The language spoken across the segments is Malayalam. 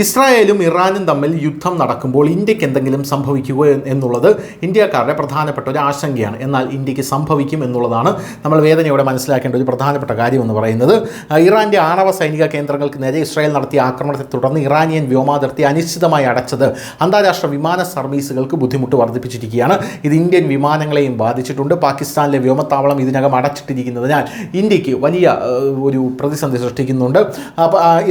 ഇസ്രായേലും ഇറാനും തമ്മിൽ യുദ്ധം നടക്കുമ്പോൾ ഇന്ത്യക്ക് എന്തെങ്കിലും സംഭവിക്കുമോ എന്നുള്ളത് ഇന്ത്യക്കാരുടെ പ്രധാനപ്പെട്ട ഒരു ആശങ്കയാണ്. എന്നാൽ ഇന്ത്യക്ക് സംഭവിക്കും എന്നുള്ളതാണ് നമ്മൾ വേദനയോടെ മനസ്സിലാക്കേണ്ട ഒരു പ്രധാനപ്പെട്ട കാര്യം എന്ന് പറയുന്നത്. ഇറാൻ്റെ ആണവ സൈനിക കേന്ദ്രങ്ങൾക്ക് നേരെ ഇസ്രായേൽ നടത്തിയ ആക്രമണത്തെ തുടർന്ന് ഇറാനിയൻ വ്യോമാതിർത്തി അനിശ്ചിതമായി അടച്ചത് അന്താരാഷ്ട്ര വിമാന സർവീസുകൾക്ക് ബുദ്ധിമുട്ട് വർദ്ധിപ്പിച്ചിരിക്കുകയാണ്. ഇത് ഇന്ത്യൻ വിമാനങ്ങളെയും ബാധിച്ചിട്ടുണ്ട്. പാകിസ്ഥാനിലെ വ്യോമത്താവളം ഇതിനകം അടച്ചിട്ടിരിക്കുന്നതിനാൽ ഇന്ത്യക്ക് വലിയ ഒരു പ്രതിസന്ധി സൃഷ്ടിക്കുന്നുണ്ട്.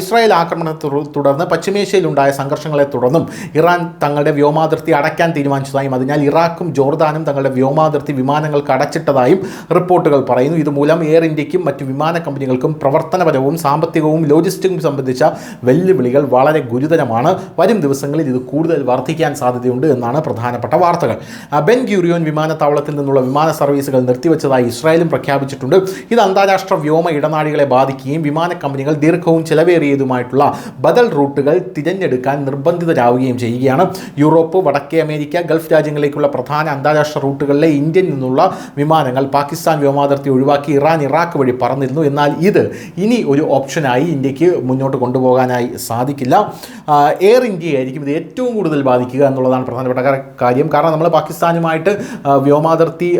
ഇസ്രായേൽ ആക്രമണത്തെ തുടർന്ന് പശ്ചിമേഷ്യയിലുണ്ടായ സംഘർഷങ്ങളെ തുടർന്നും ഇറാൻ തങ്ങളുടെ വ്യോമാതിർത്തി അടയ്ക്കാൻ തീരുമാനിച്ചതായും അതിനാൽ ഇറാഖും ജോർദാനും തങ്ങളുടെ വ്യോമാതിർത്തി വിമാനങ്ങൾക്ക് അടച്ചിട്ടതായും റിപ്പോർട്ടുകൾ പറയുന്നു. ഇതുമൂലം എയർ ഇന്ത്യക്കും മറ്റു വിമാന കമ്പനികൾക്കും പ്രവർത്തനപരവും സാമ്പത്തികവും ലോജിസ്റ്റിക്കും സംബന്ധിച്ച വെല്ലുവിളികൾ വളരെ ഗുരുതരമാണ്. വരും ദിവസങ്ങളിൽ ഇത് കൂടുതൽ വർദ്ധിക്കാൻ സാധ്യതയുണ്ട് എന്നാണ് പ്രധാനപ്പെട്ട വാർത്തകൾ. ബെൻ ഗൂറിയോൻ വിമാനത്താവളത്തിൽ നിന്നുള്ള വിമാന സർവീസുകൾ നിർത്തിവെച്ചതായി ഇസ്രായേലും പ്രഖ്യാപിച്ചിട്ടുണ്ട്. ഇത് അന്താരാഷ്ട്ര വ്യോമ ഇടനാഴികളെ ബാധിക്കുകയും വിമാന കമ്പനികൾ ദീർഘവും ചെലവേറിയതുമായിട്ടുള്ള ബദൽ റൂട്ടുകൾ തിരഞ്ഞെടുക്കാൻ നിർബന്ധിതരാവുകയും ചെയ്യുകയാണ്. യൂറോപ്പ്, വടക്കേ അമേരിക്ക, ഗൾഫ് രാജ്യങ്ങളിലേക്കുള്ള പ്രധാന അന്താരാഷ്ട്ര റൂട്ടുകളിലെ ഇന്ത്യയിൽ നിന്നുള്ള വിമാനങ്ങൾ പാകിസ്ഥാൻ വ്യോമാതിർത്തി ഒഴിവാക്കി ഇറാഖ് വഴി പറന്നിരുന്നു. എന്നാൽ ഇത് ഇനി ഒരു ഓപ്ഷനായി ഇന്ത്യക്ക് മുന്നോട്ട് കൊണ്ടുപോകാനായി സാധിക്കില്ല. എയർ ഇന്ത്യയായിരിക്കും ഇത് ഏറ്റവും കൂടുതൽ ബാധിക്കുക എന്നുള്ളതാണ് പ്രധാനപ്പെട്ട കാര്യം. കാരണം നമ്മൾ പാകിസ്ഥാനുമായിട്ട് വ്യോമാതിർത്തി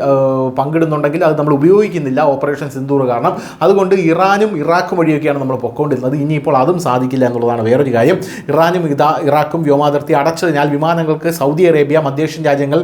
പങ്കിടുന്നുണ്ടെങ്കിൽ അത് നമ്മൾ ഉപയോഗിക്കുന്നില്ല ഓപ്പറേഷൻ സിന്ദൂർ കാരണം. അതുകൊണ്ട് ഇറാനും ഇറാഖും വഴിയൊക്കെയാണ് നമ്മൾ പൊക്കോണ്ടിരുന്നത്. ഇനിയിപ്പോൾ അതും സാധിക്കില്ല എന്നുള്ളതാണ് വേറൊരു കാര്യം. ഇറാനും ഇറാഖും വ്യോമാതിർത്തി അടച്ചതിനാൽ വിമാനങ്ങൾക്ക് സൗദി അറേബ്യ, മധ്യേഷ്യൻ രാജ്യങ്ങൾ,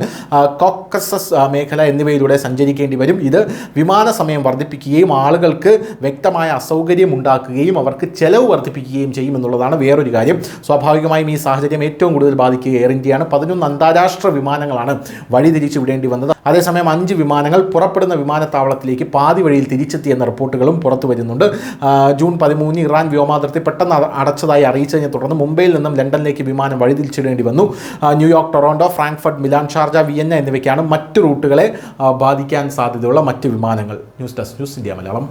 കോക്കസസ് മേഖല എന്നിവയിലൂടെ സഞ്ചരിക്കേണ്ടി വരും. ഇത് വിമാന സമയം വർദ്ധിപ്പിക്കുകയും ആളുകൾക്ക് വ്യക്തമായ അസൗകര്യം ഉണ്ടാക്കുകയും അവർക്ക് ചെലവ് വർദ്ധിപ്പിക്കുകയും ചെയ്യും എന്നുള്ളതാണ് വേറൊരു കാര്യം. സ്വാഭാവികമായും ഈ സാഹചര്യം ഏറ്റവും കൂടുതൽ ബാധിക്കുക എയർ ഇന്ത്യയാണ്. 11 അന്താരാഷ്ട്ര വിമാനങ്ങളാണ് വഴിതിരിച്ചു വിടേണ്ടി വന്നത്. അതേസമയം 5 വിമാനങ്ങൾ പുറപ്പെടുന്ന വിമാനത്താവളത്തിലേക്ക് പാതി വഴിയിൽ തിരിച്ചെത്തിയെന്ന റിപ്പോർട്ടുകളും പുറത്തു വരുന്നുണ്ട്. ജൂൺ 13 ഇറാൻ വ്യോമാതിർത്തി പെട്ടെന്ന് അടച്ചതായി അറിയിച്ചതിനെ തുടർന്ന് മുംബൈയിൽ നിന്നും ലണ്ടനിലേക്ക് വിമാനം വഴിതിരിച്ചിടേണ്ടി വന്നു. New York, Toronto, Frankfurt, Milan, Sharjah, Vienna എന്നിവയ്ക്കാണ് മറ്റു റൂട്ടുകളെ ബാധിക്കാൻ സാധ്യതയുള്ള മറ്റ് വിമാനങ്ങൾ. News desk, news India Malayalam.